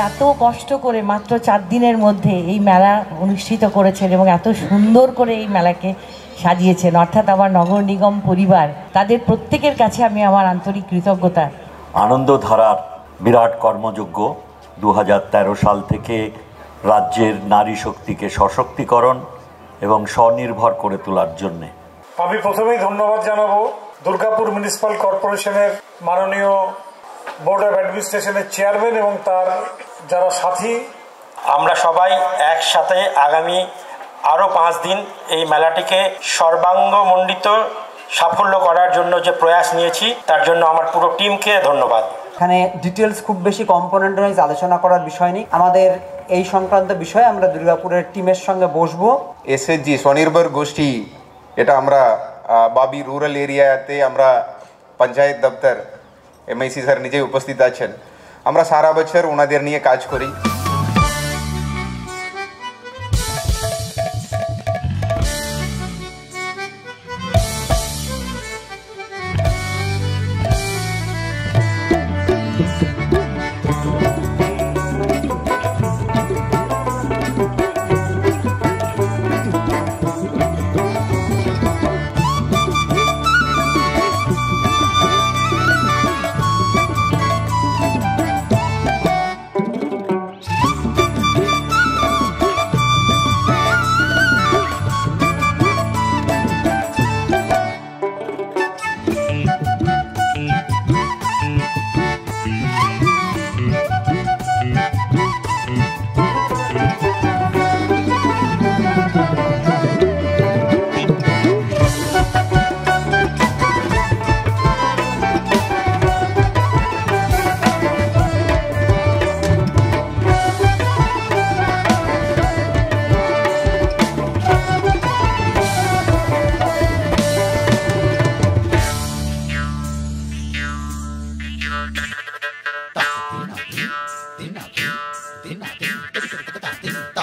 এত কষ্ট করে মাত্র 4 দিনের মধ্যে এই মেলা অনুষ্ঠিত করেছেন এবং এত সুন্দর করে এই মেলাকে সাজিয়েছেন, অর্থাৎ আমার নগর নিগম পরিবার, তাদের প্রত্যেকের কাছে আমি আমার আন্তরিক কৃতজ্ঞতা। আনন্দধারার বিরাট কর্মযজ্ঞ 2013 সাল থেকে রাজ্যের নারী শক্তিকে সশক্তিকরণ এবং স্বনির্ভর করে তোলার জন্যে আমি প্রথমেই ধন্যবাদ জানাবো দুর্গাপুর মিউনিসিপাল কর্পোরেশনের মাননীয় বোর্ড অফ অ্যাডমিনিস্ট্রেশনের চেয়ারম্যান এবং তার যারা সাথী। আমরা সবাই একসাথে আগামী আরও 5 দিন এই মেলাটিকে সর্বাঙ্গমণ্ডিত সাফল্য করার জন্য যে প্রয়াস নিয়েছি তার জন্য আমার পুরো টিমকে ধন্যবাদ। এখানে ডিটেলস খুব বেশি কম্পোনেন্ট ওয়াইজ আলোচনা করার বিষয় নেই, আমাদের এই সংক্রান্ত বিষয়ে আমরা দুর্গাপুরের টিমের সঙ্গে বসবো। এসএসজি স্বনির্ভর গোষ্ঠী, এটা আমরা বাবি রুরাল এরিয়াতে আমরা পঞ্চায়েত দপ্তর এমআইসি স্যার নিজেই উপস্থিত আছেন, আমরা সারা বছর ওনাদের নিয়ে কাজ করি। Tin nào tin, tin nào tin, tin nào tin, tin nào tin, tin nào tin.